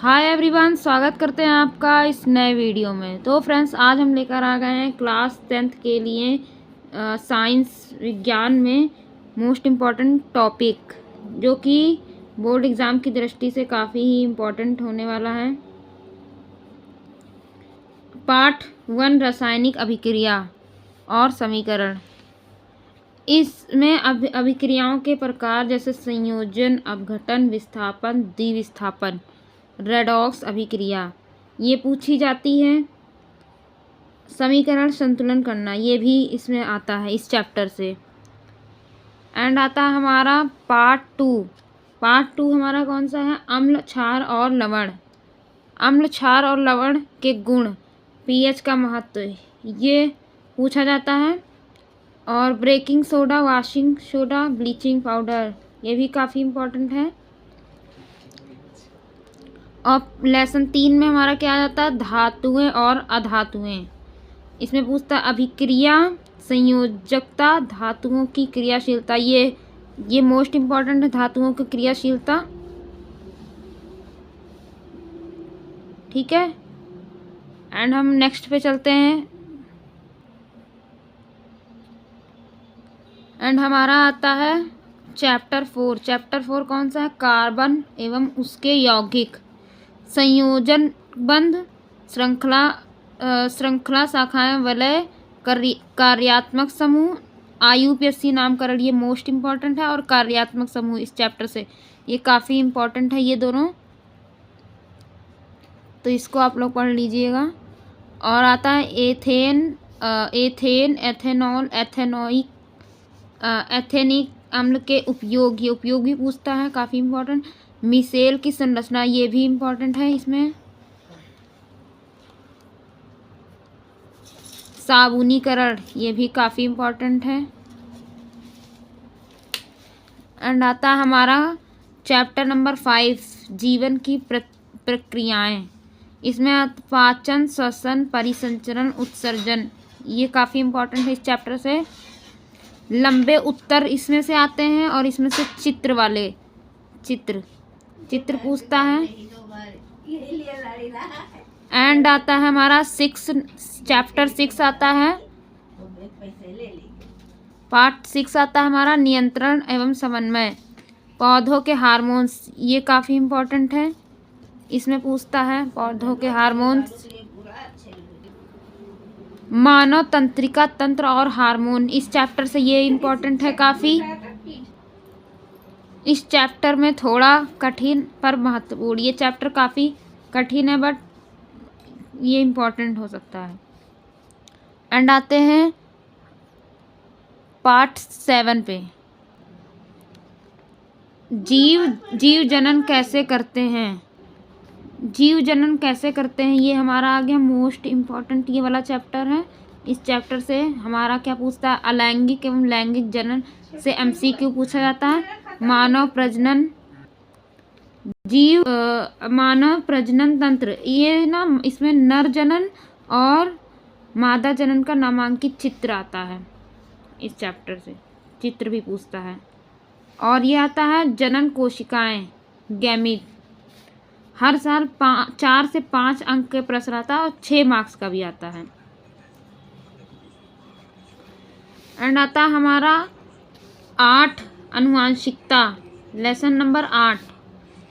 Hi everyone, स्वागत करते हैं आपका इस नए वीडियो में। तो फ्रेंड्स, आज हम लेकर आ गए हैं क्लास 10th के लिए साइंस विज्ञान में मोस्ट इम्पॉर्टेंट टॉपिक, जो कि बोर्ड एग्ज़ाम की दृष्टि से काफ़ी ही इम्पोर्टेंट होने वाला है। पार्ट 1, रासायनिक अभिक्रिया और समीकरण। इसमें अभिक्रियाओं के प्रकार जैसे संयोजन, अपघटन, विस्थापन, द्विविस्थापन, रेडॉक्स अभिक्रिया ये पूछी जाती है। समीकरण संतुलन करना ये भी इसमें आता है इस चैप्टर से। एंड आता है हमारा पार्ट 2 हमारा कौन सा है? अम्ल, क्षार और लवण। अम्ल, क्षार और लवण के गुण, पीएच का महत्व ये पूछा जाता है। और baking soda, washing soda, bleaching powder ये भी काफ़ी इम्पोर्टेंट है। और लेसन 3 में हमारा क्या आ जाता है? धातुएं और अधातुएं। इसमें पूछता है अभिक्रिया, संयोजकता, धातुओं की क्रियाशीलता। ये मोस्ट इम्पॉर्टेंट है, धातुओं की क्रियाशीलता। ठीक है, एंड हम नेक्स्ट पे चलते हैं। एंड हमारा आता है चैप्टर 4 कौन सा है? कार्बन एवं उसके यौगिक, संयोजन बंध, श्रृंखला शाखाएं, वलय, कार्यात्मक समूह, IUPAC नामकरण ये मोस्ट इम्पॉर्टेंट है। और कार्यात्मक समूह इस चैप्टर से ये काफ़ी इम्पॉर्टेंट है ये दोनों, तो इसको आप लोग पढ़ लीजिएगा। और आता है एथेन, एथेनॉल, एथेनिक अम्ल के उपयोग, ये उपयोग भी पूछता है, काफ़ी इम्पोर्टेंट। मिसेल की संरचना ये भी इम्पोर्टेंट है इसमें। साबुनीकरण ये भी काफ़ी इम्पोर्टेंट है। एंड आता है हमारा चैप्टर नंबर 5, जीवन की प्रक्रियाएं। इसमें पाचन, श्वसन, परिसंचरण, उत्सर्जन ये काफ़ी इम्पोर्टेंट है इस चैप्टर से। लंबे उत्तर इसमें से आते हैं और इसमें से चित्र वाले चित्र पूछता है। एंड आता है हमारा चैप्टर 6 आता है, पार्ट 6 आता है हमारा नियंत्रण एवं समन्वय, पौधों के हार्मोन्स ये काफ़ी इम्पोर्टेंट है। इसमें पूछता है पौधों के हार्मोन्स, मानव तंत्रिका तंत्र और हार्मोन, इस चैप्टर से ये इम्पोर्टेंट है काफ़ी। इस चैप्टर में थोड़ा कठिन पर महत्वपूर्ण, ये चैप्टर काफ़ी कठिन है बट ये इम्पोर्टेंट हो सकता है। एंड आते हैं पार्ट 7 पे, जीव जनन कैसे करते हैं। जीव जनन कैसे करते हैं ये हमारा आ गया मोस्ट इम्पॉर्टेंट ये वाला चैप्टर है। इस चैप्टर से हमारा क्या पूछता है? अलैंगिक एवं लैंगिक जनन से MCQ पूछा जाता है। मानव प्रजनन मानव प्रजनन तंत्र ये ना, इसमें नर जनन और मादा जनन का नामांकित चित्र आता है। इस चैप्टर से चित्र भी पूछता है। और ये आता है जनन कोशिकाएं, गैमीट। हर साल 4 से 5 अंक के प्रश्न आता है और 6 मार्क्स का भी आता है। एंड आता हमारा 8 अनुवांशिकता, लेसन नंबर 8,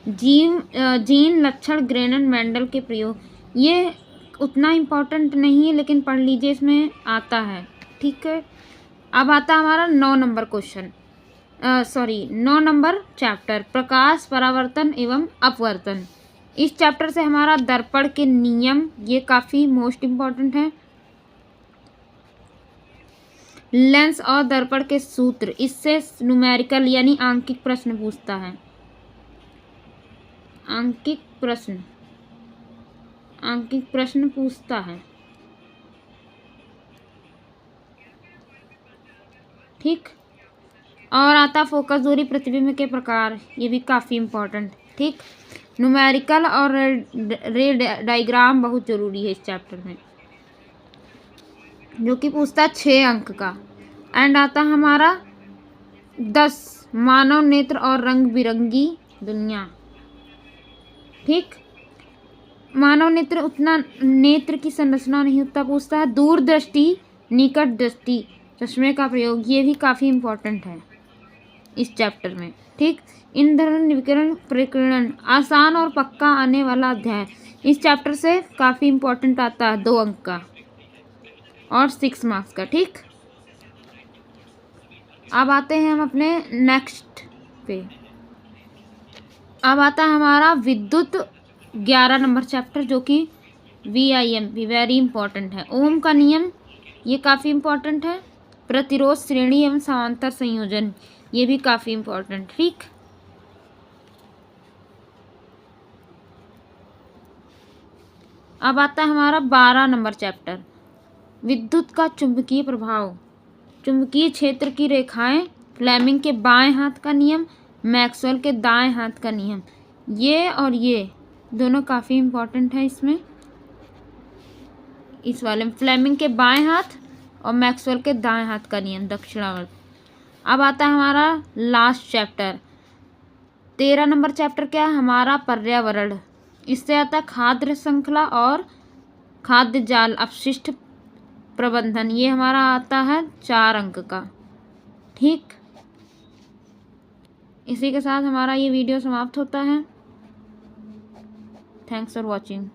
जीन, लक्षण, ग्रेनन, मेंडल के प्रयोग। ये उतना इम्पोर्टेंट नहीं है लेकिन पढ़ लीजिए, इसमें आता है। ठीक है, अब आता हमारा 9 नंबर क्वेश्चन, 9 नंबर चैप्टर, प्रकाश परावर्तन एवं अपवर्तन। इस चैप्टर से हमारा दर्पण के नियम ये काफ़ी मोस्ट इम्पॉर्टेंट है। लेंस और दर्पण के सूत्र, इससे न्यूमेरिकल यानी आंकिक प्रश्न पूछता है। आंकिक प्रश्न पूछता है। ठीक, और आता फोकस दूरी, प्रतिबिंब के प्रकार, ये भी काफ़ी इम्पोर्टेंट। ठीक, न्यूमेरिकल और रे डायग्राम बहुत ज़रूरी है इस चैप्टर में, जो कि पूछता है 6 अंक का। एंड आता हमारा 10, मानव नेत्र और रंग बिरंगी दुनिया। ठीक, मानव नेत्र उतना नेत्र की संरचना नहीं उतना पूछता है। दूरदृष्टि, निकट दृष्टि, चश्मे का प्रयोग, ये भी काफ़ी इम्पोर्टेंट है इस चैप्टर में। ठीक, इंधन विकिरण प्रकीर्णन, आसान और पक्का आने वाला अध्याय, इस चैप्टर से काफ़ी इम्पोर्टेंट आता है, 2 अंक का और 6 मार्क्स का। ठीक, अब आते हैं हम अपने नेक्स्ट पे। अब आता है हमारा विद्युत 11 नंबर चैप्टर, जो कि VIMP, वेरी इंपॉर्टेंट है। ओम का नियम, ये काफ़ी इंपॉर्टेंट है। प्रतिरोध श्रेणी एवं समांतर संयोजन, ये भी काफ़ी इंपॉर्टेंट। ठीक, अब आता है हमारा 12 नंबर चैप्टर, विद्युत का चुंबकीय प्रभाव, चुंबकीय क्षेत्र की रेखाएं, फ्लेमिंग के बाएं हाथ का नियम, मैक्सवेल के दाएं हाथ का नियम, ये और ये दोनों काफ़ी इम्पोर्टेंट है इसमें, इस वाले में फ्लेमिंग के बाएं हाथ और मैक्सवेल के दाएं हाथ का नियम, दक्षिणावर्त। अब आता है हमारा लास्ट चैप्टर, 13 नंबर चैप्टर, क्या है हमारा, पर्यावरण। इससे आता है खाद्य श्रृंखला और खाद्य जाल अपशिष्ट प्रबंधन, ये हमारा आता है 4 अंक का। ठीक, इसी के साथ हमारा ये वीडियो समाप्त होता है। Thanks for watching.